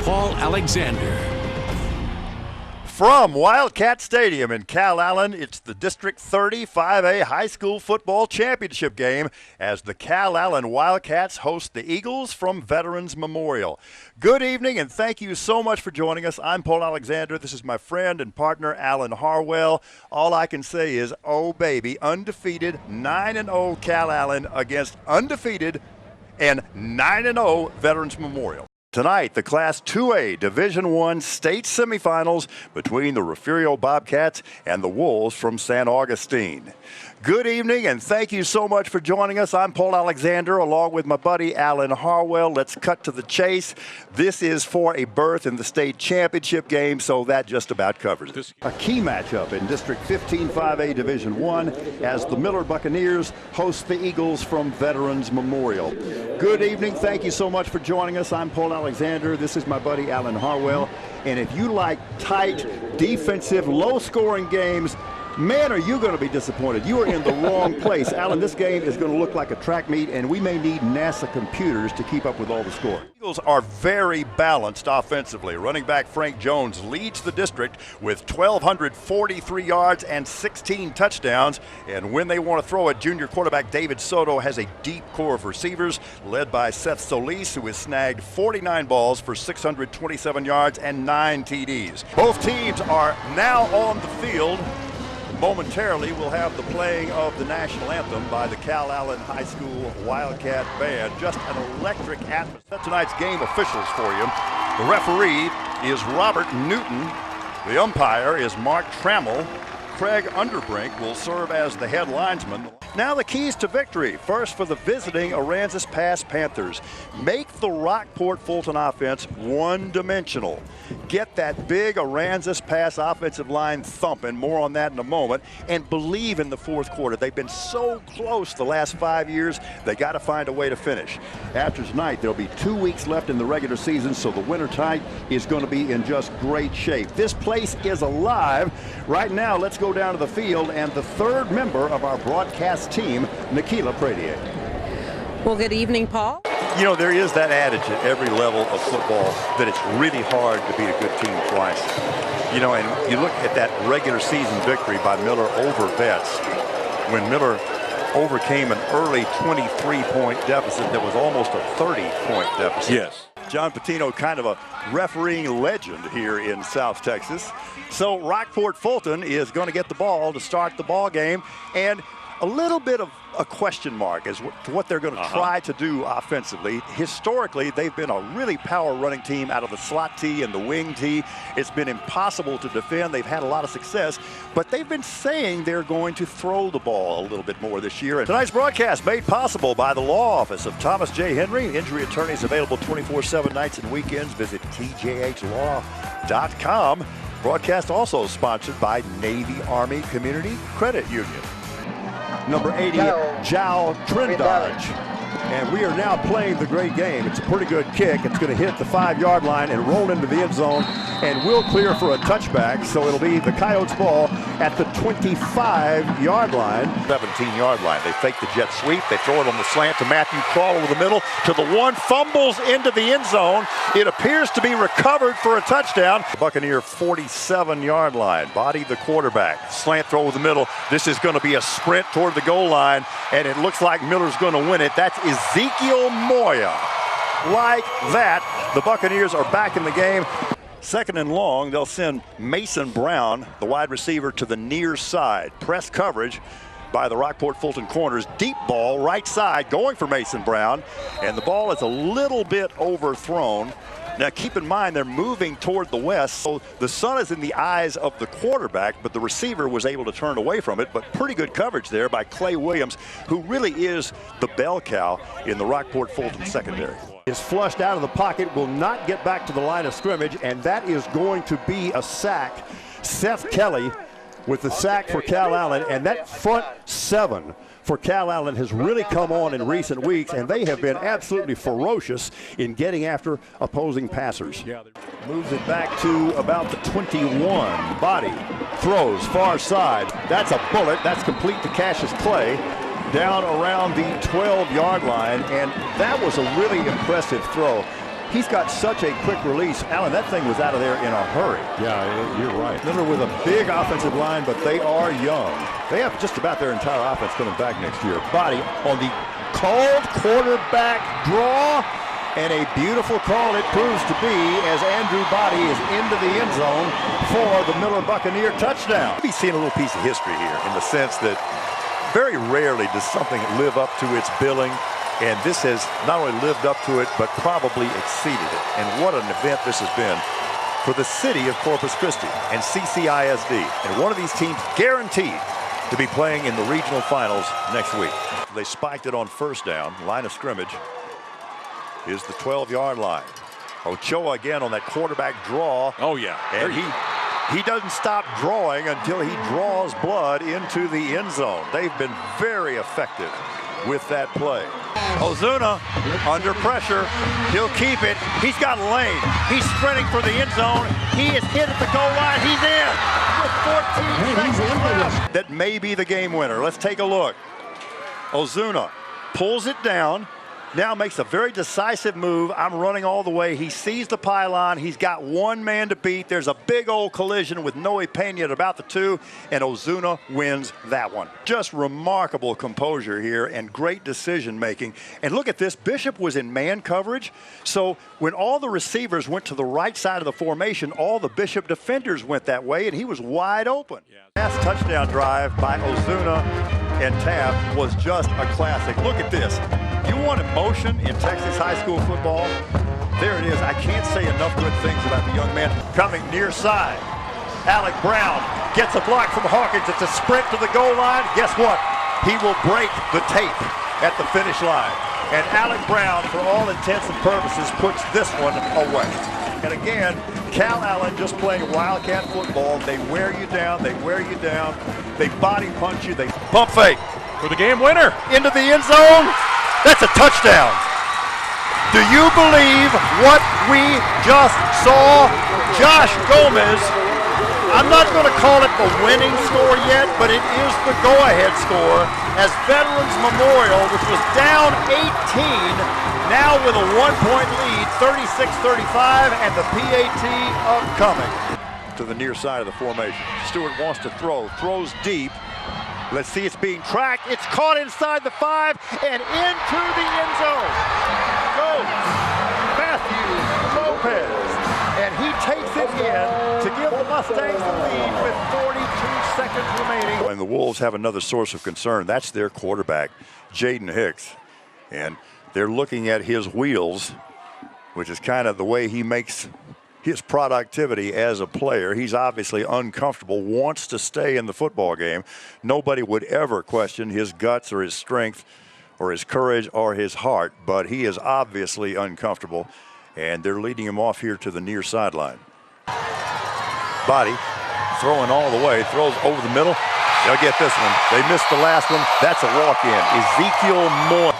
Paul Alexander. From Wildcat Stadium in Calallen, it's the District 30 5A High School Football Championship game as the Calallen Wildcats host the Eagles from Veterans Memorial. Good evening, and thank you so much for joining us. I'm Paul Alexander. This is my friend and partner, Alan Harwell. All I can say is, oh baby, undefeated 9-0 Calallen against undefeated and 9-0 Veterans Memorial. Tonight, the Class 2A Division I state semifinals between the Refugio Bobcats and the Wolves from San Augustine. Good evening, and thank you so much for joining us. I'm Paul Alexander, along with my buddy Alan Harwell. Let's cut to the chase. This is for a berth in the state championship game, so that just about covers it. A key matchup in District 15 5A Division I as the Miller Buccaneers host the Eagles from Veterans Memorial. Good evening. Thank you so much for joining us. I'm Paul Alexander. This is my buddy Alan Harwell. And if you like tight, defensive, low-scoring games, man, are you going to be disappointed. You are in the wrong place. Alan, this game is going to look like a track meet, and we may need NASA computers to keep up with all the scoring. The Eagles are very balanced offensively. Running back Frank Jones leads the district with 1,243 yards and 16 touchdowns. And when they want to throw it, junior quarterback David Soto has a deep core of receivers led by Seth Solis, who has snagged 49 balls for 627 yards and 9 TDs. Both teams are now on the field. Momentarily, we'll have the playing of the national anthem by the Calallen High School Wildcat Band. Just an electric atmosphere. Tonight's game officials for you. The referee is Robert Newton. The umpire is Mark Trammell. Craig Underbrink will serve as the head linesman. Now the keys to victory. First for the visiting Aransas Pass Panthers. Make the Rockport Fulton offense one-dimensional. Get that big Aransas Pass offensive line thumping. More on that in a moment. And believe in the fourth quarter. They've been so close the last 5 years. They got to find a way to finish. After tonight, there'll be 2 weeks left in the regular season, so the winter tide is going to be in just great shape. This place is alive. Right now, let's go down to the field and the third member of our broadcast team, Nikila Pradier. Well, good evening, Paul. You know, there is that adage at every level of football that it's really hard to beat a good team twice. You know, and you look at that regular season victory by Miller over Vets, when Miller overcame an early 23-point deficit that was almost a 30-point deficit. Yes. John Patino, kind of a refereeing legend here in South Texas. So Rockport Fulton is going to get the ball to start the ball game, and a little bit of a question mark as to what they're going to try to do offensively. Historically, they've been a really power running team out of the slot tee and the wing tee. It's been impossible to defend. They've had a lot of success, but they've been saying they're going to throw the ball a little bit more this year. And tonight's broadcast made possible by the law office of Thomas J. Henry. Injury attorneys available 24/7 nights and weekends. Visit tjhlaw.com. Broadcast also sponsored by Navy Army Community Credit Union. Number 80, Jao Trindage. And we are now playing the great game. It's a pretty good kick. It's going to hit the 5-yard line and roll into the end zone, and will clear for a touchback. So it'll be the Coyotes ball at the 25-yard line. 17-yard line. They fake the jet sweep. They throw it on the slant to Matthew Crawl over the middle to the one. Fumbles into the end zone. It appears to be recovered for a touchdown. Buccaneer 47-yard line. Body the quarterback. Slant throw over the middle. This is going to be a sprint toward the goal line, and it looks like Miller's going to win it. That's Ezekiel Moya. Like that, the Buccaneers are back in the game. Second and long, they'll send Mason Brown, the wide receiver, to the near side. Press coverage by the Rockport Fulton corners. Deep ball, right side, going for Mason Brown. And the ball is a little bit overthrown. Now, keep in mind, they're moving toward the west, so the sun is in the eyes of the quarterback, but the receiver was able to turn away from it. But pretty good coverage there by Clay Williams, who really is the bell cow in the Rockport Fulton secondary. Is flushed out of the pocket, will not get back to the line of scrimmage, and that is going to be a sack. Seth Kelly with the sack for Calallen, and that front seven for Calallen has really come on in recent weeks, and they have been absolutely ferocious in getting after opposing passers. Moves it back to about the 21. Body throws far side. That's a bullet. That's complete to Cassius Clay down around the 12-yard line, and that was a really impressive throw. He's got such a quick release. Allen, that thing was out of there in a hurry. Yeah, you're right. Miller with a big offensive line, but they are young. They have just about their entire offense coming back next year. Body on the called quarterback draw, and a beautiful call it proves to be as Andrew Body is into the end zone for the Miller Buccaneer touchdown. He's seeing a little piece of history here in the sense that very rarely does something live up to its billing. And this has not only lived up to it, but probably exceeded it. And what an event this has been for the city of Corpus Christi and CCISD. And one of these teams guaranteed to be playing in the regional finals next week. They spiked it on first down. Line of scrimmage is the 12-yard line. Ochoa again on that quarterback draw. Oh, yeah. And he doesn't stop drawing until he draws blood into the end zone. They've been very effective with that play. Ozuna under pressure. He'll keep it. He's got lane. He's sprinting for the end zone. He is hit at the goal line. He's in with 14 seconds left. That may be the game winner. Let's take a look. Ozuna pulls it down. Now makes a very decisive move. I'm running all the way. He sees the pylon. He's got one man to beat. There's a big old collision with Noe Pena at about the 2, and Ozuna wins that one. Just remarkable composure here and great decision making. And look at this. Bishop was in man coverage. So when all the receivers went to the right side of the formation, all the Bishop defenders went that way, and he was wide open. Last touchdown drive by Ozuna and Taft was just a classic. Look at this. You want emotion in Texas high school football? There it is. I can't say enough good things about the young man. Coming near side. Alec Brown gets a block from Hawkins. It's a sprint to the goal line. Guess what? He will break the tape at the finish line. And Alec Brown, for all intents and purposes, puts this one away. And again, Cal Allen just playing Wildcat football. They wear you down. They wear you down. They body punch you. They pump fake. For the game winner. Into the end zone. That's a touchdown. Do you believe what we just saw? Josh Gomez, I'm not going to call it the winning score yet, but it is the go-ahead score as Veterans Memorial, which was down 18, now with a 1-point lead, 36-35, and the PAT upcoming. To the near side of the formation. Stewart wants to throw, throws deep. Let's see, it's being tracked. It's caught inside the 5 and into the end zone. Goes Matthew Lopez. And he takes it in to give the Mustangs the lead with 42 seconds remaining. And the Wolves have another source of concern. That's their quarterback, Jaden Hicks. And they're looking at his wheels, which is kind of the way he makes his productivity as a player. He's obviously uncomfortable, wants to stay in the football game. Nobody would ever question his guts or his strength or his courage or his heart, but he is obviously uncomfortable, and they're leading him off here to the near sideline. Body throwing all the way, throws over the middle. They'll get this one. They missed the last one. That's a walk-in. Ezekiel Moore.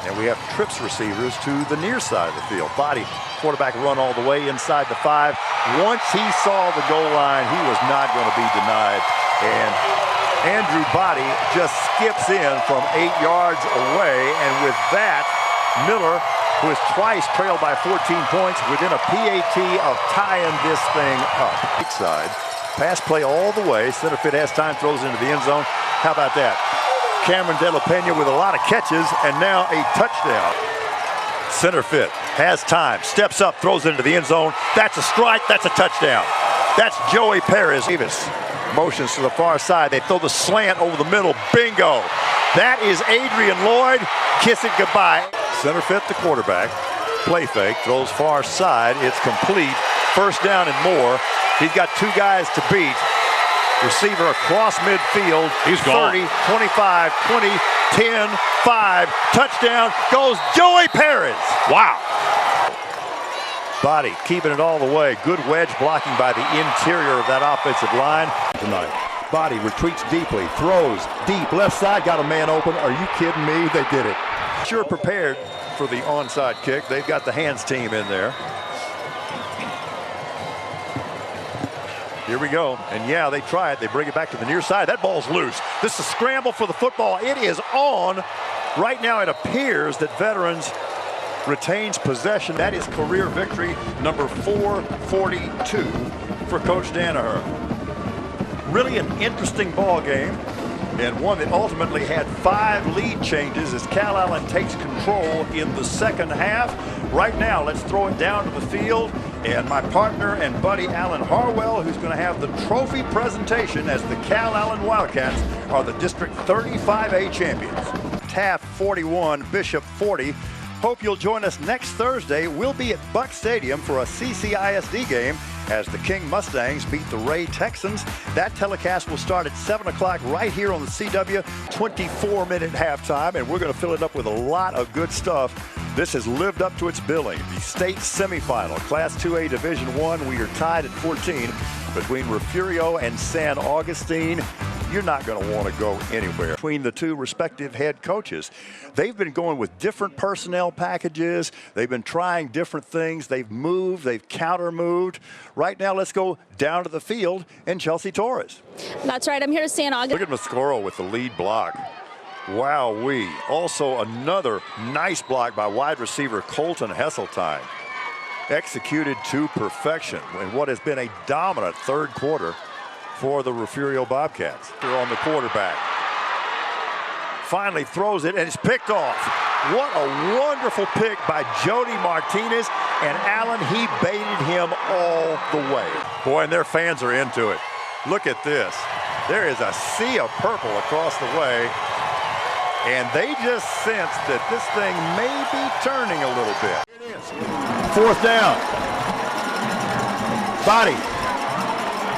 And we have trips receivers to the near side of the field. Body, quarterback run all the way inside the 5. Once he saw the goal line, he was not going to be denied. And Andrew Body just skips in from 8 yards away. And with that, Miller, who is twice trailed by 14 points, within a PAT of tying this thing up. Right side, pass play all the way. Center fit has time, throws into the end zone. How about that? Cameron De La Pena with a lot of catches, and now a touchdown. Center fit has time, steps up, throws it into the end zone. That's a strike, that's a touchdown. That's Joey Perez. Davis motions to the far side. They throw the slant over the middle. Bingo. That is Adrian Lloyd. Kiss it goodbye. Center fit the quarterback. Play fake, throws far side. It's complete. First down and more. He's got 2 guys to beat. Receiver across midfield. He's gone. 30, 25, 20, 10, 5. Touchdown goes Joey Perez. Wow. Body keeping it all the way. Good wedge blocking by the interior of that offensive line tonight. Body retreats deeply, throws deep. Left side, got a man open. Are you kidding me? They did it. Sure prepared for the onside kick. They've got the hands team in there. Here we go. And yeah, they try it. They bring it back to the near side. That ball's loose. This is a scramble for the football. It is on. Right now it appears that Veterans retains possession. That is career victory number 442 for Coach Danaher. Really an interesting ball game, and one that ultimately had 5 lead changes as Calallen takes control in the second half. Right now, let's throw it down to the field, and my partner and buddy Alan Harwell, who's going to have the trophy presentation as the Calallen Wildcats are the District 35A champions. Taft 41, Bishop 40. Hope you'll join us next Thursday. We'll be at Buck Stadium for a CCISD game as the King Mustangs meet the Ray Texans. That telecast will start at 7 o'clock right here on the CW. 24-minute halftime, and we're going to fill it up with a lot of good stuff. This has lived up to its billing. The state semifinal, Class 2A Division I. We are tied at 14 between Refugio and San Augustine. You're not going to want to go anywhere. Between the two respective head coaches, they've been going with different personnel packages. They've been trying different things. They've moved. They've counter-moved. Right now, let's go down to the field and Chelsea Torres. That's right. I'm here to San Augustine. Look at Mascoro with the lead block. Wow-wee. Also another nice block by wide receiver Colton Hesseltine. Executed to perfection in what has been a dominant third quarter for the Refugio Bobcats. They're on the quarterback. Finally throws it, and it's picked off. What a wonderful pick by Jody Martinez, and Allen, he baited him all the way. Boy, and their fans are into it. Look at this. There is a sea of purple across the way, and they just sense that this thing may be turning a little bit. It is. Fourth down. Body.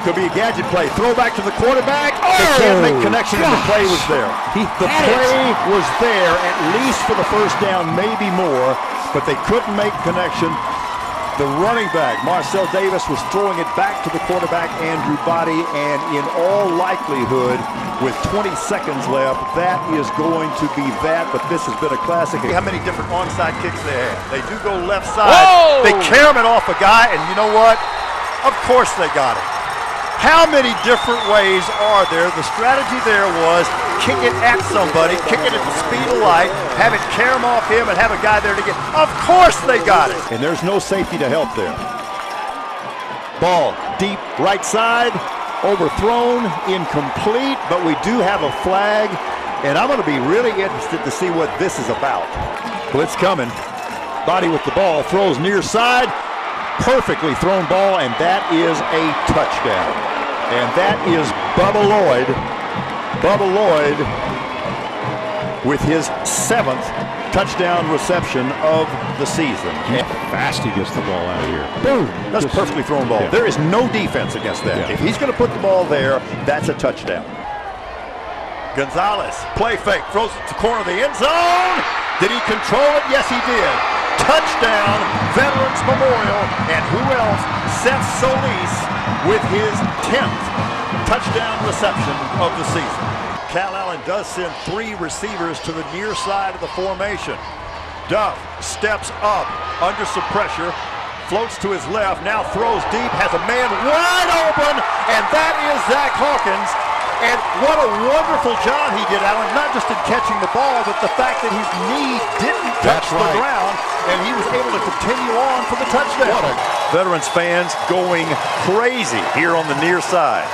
Could be a gadget play. Throw back to the quarterback. They can't make connection, and the play was there. The play was there, at least for the first down, maybe more, but they couldn't make connection. The running back, Marcel Davis, was throwing it back to the quarterback, Andrew Body, and in all likelihood, with 20 seconds left, that is going to be that, but this has been a classic. How many different onside kicks they have? They do go left side. Whoa! They carry it off a guy, and you know what? Of course they got it. How many different ways are there? The strategy there was kick it at somebody, kick it at the speed of light, have it carry off him, and have a guy there to get. Of course they got it. And there's no safety to help there. Ball deep right side, overthrown, incomplete, but we do have a flag, and I'm going to be really interested to see what this is about. Blitz coming. Body with the ball, throws near side. Perfectly thrown ball, and that is a touchdown. And that is Bubba Lloyd. Bubba Lloyd with his 7th touchdown reception of the season. How fast he gets the ball out of here. Boom. That's a perfectly thrown ball. Yeah. There is no defense against that. Yeah. If he's going to put the ball there, that's a touchdown. Gonzalez, play fake, throws it to the corner of the end zone. Did he control it? Yes, he did. Touchdown, Veterans Memorial, and who else? Seth Solis with his 10th touchdown reception of the season. Calallen does send 3 receivers to the near side of the formation. Duff steps up under some pressure, floats to his left, now throws deep, has a man wide open, and that is Zach Hawkins. And what a wonderful job he did, Alan, not just in catching the ball, but the fact that his knee didn't touch the ground, and he was able to continue on for the touchdown. Veterans fans going crazy here on the near side.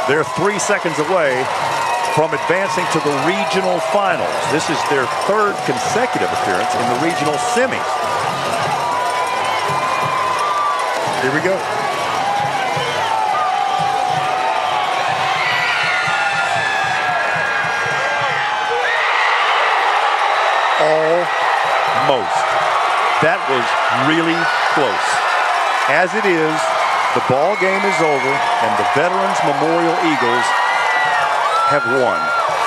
They're 3 seconds away from advancing to the regional finals. This is their 3rd consecutive appearance in the regional semis. Here we go. Almost. That was really close. As it is, the ball game is over, and the Veterans Memorial Eagles have won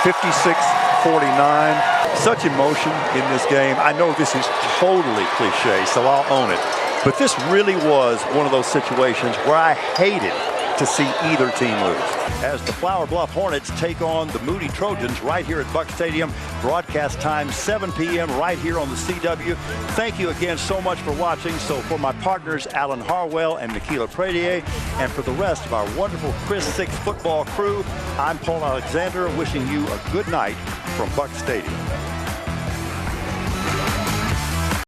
56-49. Such emotion in this game. I know this is totally cliche, so I'll own it. But this really was one of those situations where I hated to see either team lose. As the Flower Bluff Hornets take on the Moody Trojans right here at Buck Stadium. Broadcast time 7 p.m. right here on the CW. Thank you again so much for watching. So for my partners Alan Harwell and Michaela Pradier, and for the rest of our wonderful Chris Six football crew, I'm Paul Alexander wishing you a good night from Buck Stadium.